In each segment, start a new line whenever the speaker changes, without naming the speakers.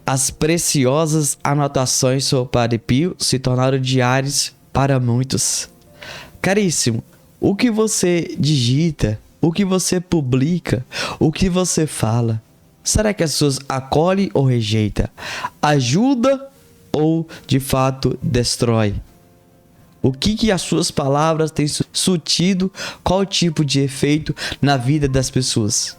As preciosas anotações sobre o Padre Pio se tornaram diários para muitos. Caríssimo, o que você digita, o que você publica, o que você fala, será que as pessoas acolhem ou rejeitam? Ajuda ou, de fato, destrói? O que as suas palavras têm surtido, qual tipo de efeito na vida das pessoas?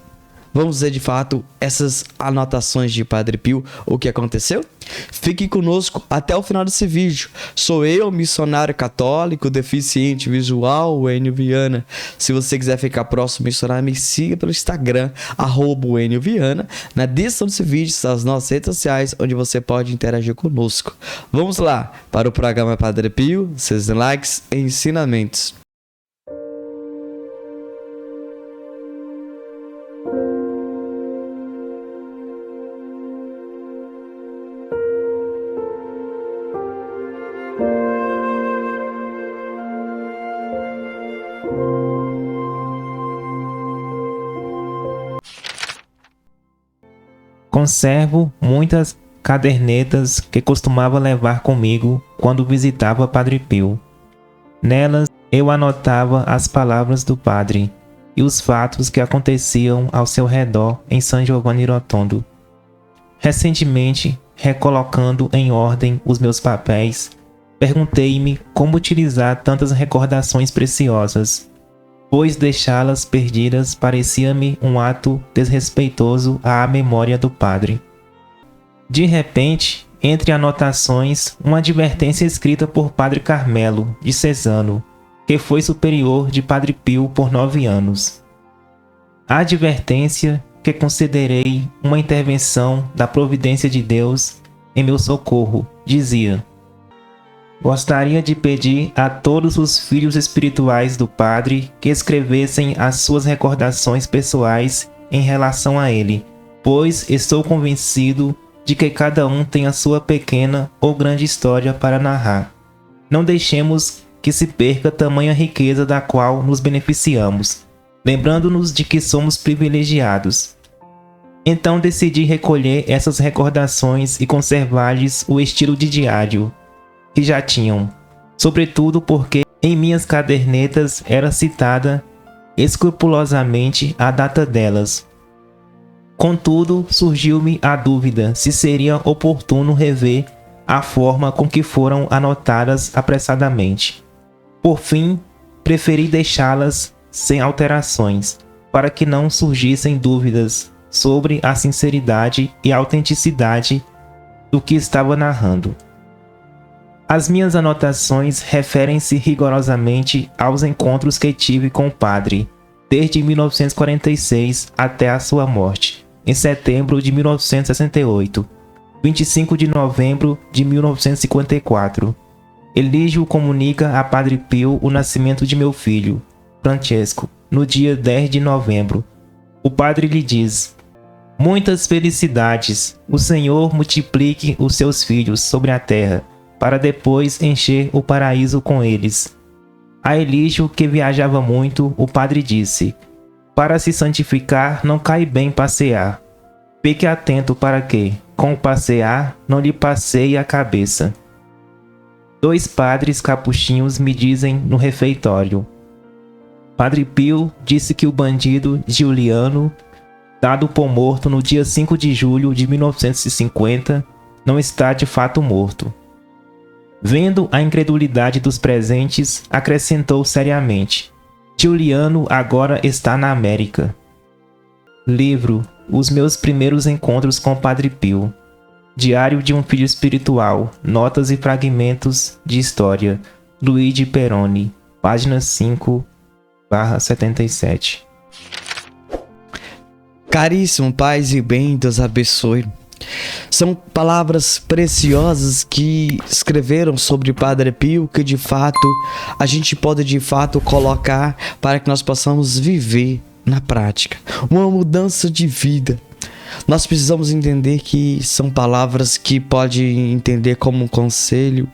Vamos ver de fato essas anotações de Padre Pio, o que aconteceu? Fique conosco até o final desse vídeo. Sou eu, missionário católico, deficiente visual, o Enio Viana. Se você quiser ficar próximo missionário, me siga pelo Instagram, @EnioViana. Na descrição desse vídeo estão as nossas redes sociais, onde você pode interagir conosco. Vamos lá para o programa Padre Pio, seus likes e ensinamentos.
Conservo muitas cadernetas que costumava levar comigo quando visitava Padre Pio. Nelas eu anotava as palavras do padre e os fatos que aconteciam ao seu redor em San Giovanni Rotondo. Recentemente, recolocando em ordem os meus papéis, perguntei-me como utilizar tantas recordações preciosas, pois deixá-las perdidas parecia-me um ato desrespeitoso à memória do padre. De repente, entre anotações, uma advertência escrita por Padre Carmelo, de Cesano, que foi superior de Padre Pio por 9 anos. A advertência, que considerei uma intervenção da providência de Deus em meu socorro, dizia: gostaria de pedir a todos os filhos espirituais do Padre que escrevessem as suas recordações pessoais em relação a ele, pois estou convencido de que cada um tem a sua pequena ou grande história para narrar. Não deixemos que se perca tamanha riqueza da qual nos beneficiamos, lembrando-nos de que somos privilegiados. Então decidi recolher essas recordações e conservar-lhes o estilo de diário que já tinham, sobretudo porque em minhas cadernetas era citada escrupulosamente a data delas. Contudo, surgiu-me a dúvida se seria oportuno rever a forma com que foram anotadas apressadamente. Por fim, preferi deixá-las sem alterações, para que não surgissem dúvidas sobre a sinceridade e autenticidade do que estava narrando. As minhas anotações referem-se rigorosamente aos encontros que tive com o padre, desde 1946 até a sua morte, em setembro de 1968, 25 de novembro de 1954. Elígio comunica a Padre Pio o nascimento de meu filho, Francesco, no dia 10 de novembro. O padre lhe diz: muitas felicidades, o Senhor multiplique os seus filhos sobre a terra, para depois encher o paraíso com eles. A Elígio, que viajava muito, o padre disse: para se santificar não cai bem passear. Fique atento para que, com o passear, não lhe passeie a cabeça. 2 padres capuchinhos me dizem no refeitório: Padre Pio disse que o bandido Giuliano, dado por morto no dia 5 de julho de 1950, não está de fato morto. Vendo a incredulidade dos presentes, acrescentou seriamente: Giuliano agora está na América. Livro: Os meus primeiros encontros com Padre Pio. Diário de um filho espiritual. Notas e fragmentos de história. Luigi Peroni. Página 5/77.
Caríssimo, paz e bem, Deus abençoe. São palavras preciosas que escreveram sobre Padre Pio, que de fato a gente pode de fato colocar para que nós possamos viver na prática uma mudança de vida. Nós precisamos entender que são palavras que pode entender como um conselho,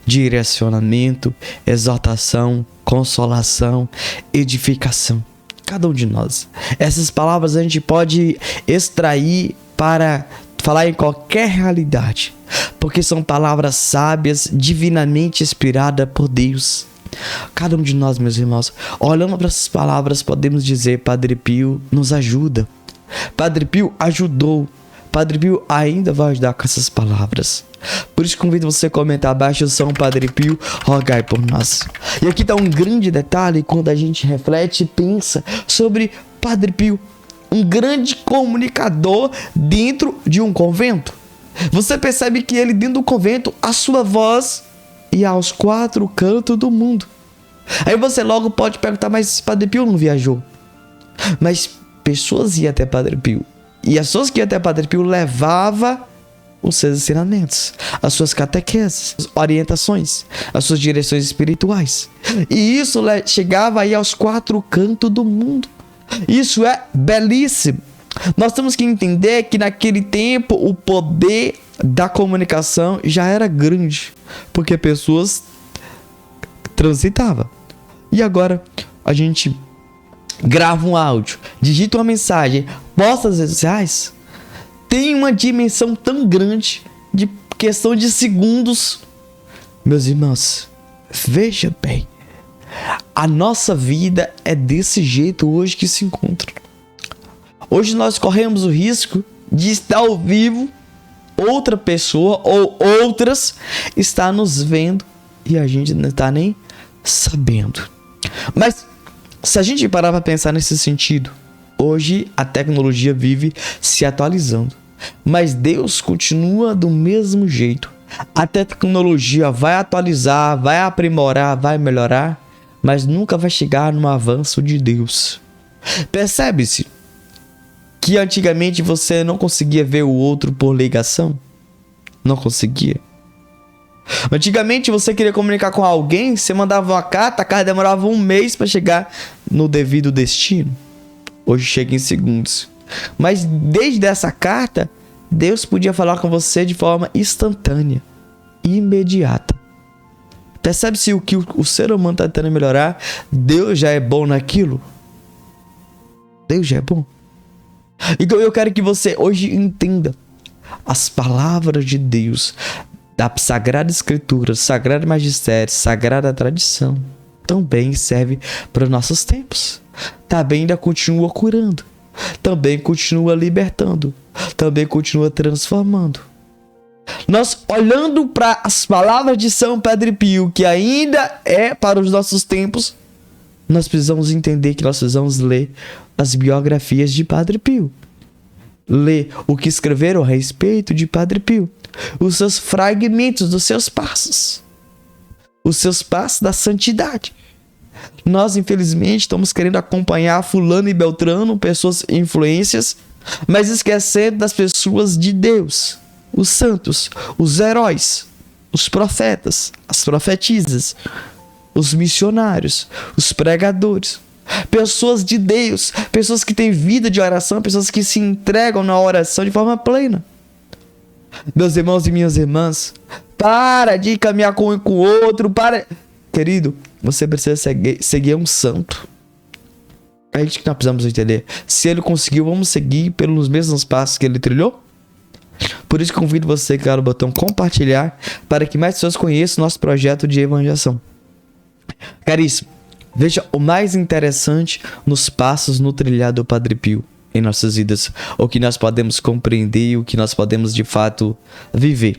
direcionamento, exortação, consolação, edificação. Cada um de nós. Essas palavras a gente pode extrair para falar em qualquer realidade, porque são palavras sábias, divinamente inspiradas por Deus. Cada um de nós, meus irmãos, olhando para essas palavras, podemos dizer: Padre Pio nos ajuda. Padre Pio ajudou. Padre Pio ainda vai ajudar com essas palavras. Por isso convido você a comentar abaixo: São Padre Pio, rogai por nós. E aqui está um grande detalhe quando a gente reflete e pensa sobre Padre Pio, um grande comunicador dentro de um convento. Você percebe que ele, dentro do convento, a sua voz ia aos 4 cantos do mundo. Aí você logo pode perguntar: mas Padre Pio não viajou? Mas pessoas iam até Padre Pio. E as pessoas que iam até Padre Pio levavam os seus ensinamentos, as suas catequeses, as orientações, as suas direções espirituais. E isso chegava aí aos 4 cantos do mundo. Isso é belíssimo. Nós temos que entender que naquele tempo o poder da comunicação já era grande, porque pessoas transitavam. E agora a gente grava um áudio, digita uma mensagem, posta nas redes sociais, tem uma dimensão tão grande, de questão de segundos. Meus irmãos, veja bem, a nossa vida é desse jeito hoje que se encontra. Hoje nós corremos o risco de estar ao vivo, outra pessoa ou outras está nos vendo e a gente não está nem sabendo. Mas se a gente parar para pensar nesse sentido, hoje a tecnologia vive se atualizando, mas Deus continua do mesmo jeito. A tecnologia vai atualizar, vai aprimorar, vai melhorar, mas nunca vai chegar no avanço de Deus. Percebe-se que antigamente você não conseguia ver o outro por ligação? Não conseguia. Antigamente você queria comunicar com alguém, você mandava uma carta, a carta demorava 1 mês para chegar no devido destino. Hoje chega em segundos. Mas desde essa carta, Deus podia falar com você de forma instantânea, imediata. Percebe-se o que o ser humano está tentando melhorar? Deus já é bom naquilo. Deus já é bom. Então eu quero que você hoje entenda as palavras de Deus, da Sagrada Escritura, Sagrado Magistério, Sagrada Tradição, também serve para os nossos tempos. Também ainda continua curando, também continua libertando, também continua transformando. Nós olhando para as palavras de São Padre Pio, que ainda é para os nossos tempos, nós precisamos entender que nós precisamos ler as biografias de Padre Pio. Ler o que escreveram a respeito de Padre Pio. Os seus fragmentos dos seus passos. Os seus passos da santidade. Nós, infelizmente, estamos querendo acompanhar fulano e beltrano, pessoas influências, mas esquecendo das pessoas de Deus. Os santos, os heróis, os profetas, as profetisas, os missionários, os pregadores, pessoas de Deus, pessoas que têm vida de oração, pessoas que se entregam na oração de forma plena. Meus irmãos e minhas irmãs, para de caminhar com um e com o outro, para. Querido, você precisa seguir um santo. É isso que nós precisamos entender. Se ele conseguiu, vamos seguir pelos mesmos passos que ele trilhou? Por isso convido você a clicar no botão compartilhar para que mais pessoas conheçam o nosso projeto de evangelização. Caríssimo, veja o mais interessante nos passos no trilhado do Padre Pio em nossas vidas, o que nós podemos compreender e o que nós podemos de fato viver.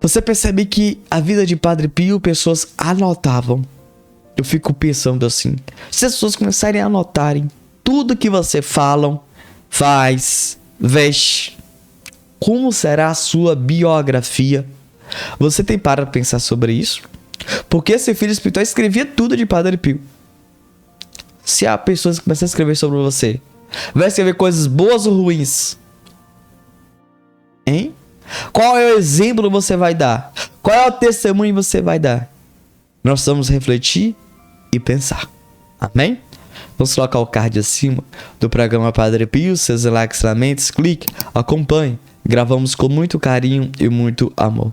Você percebe que a vida de Padre Pio, pessoas anotavam. Eu fico pensando assim, se as pessoas começarem a anotarem tudo que você falam, faz, veste, como será a sua biografia? Você tem para pensar sobre isso? Porque esse filho espiritual escrevia tudo de Padre Pio. Se a pessoa começar a escrever sobre você, vai escrever coisas boas ou ruins? Hein? Qual é o exemplo que você vai dar? Qual é o testemunho que você vai dar? Nós vamos refletir e pensar. Amém? Vamos colocar o card acima do programa Padre Pio, seus likes, lamentos, clique, acompanhe. Gravamos com muito carinho e muito amor.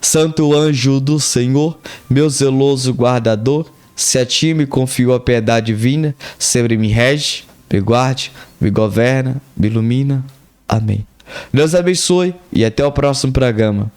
Santo anjo do Senhor, meu zeloso guardador, se a ti me confio a piedade divina, sempre me rege, me guarde, me governa, me ilumina. Amém. Deus abençoe e até o próximo programa.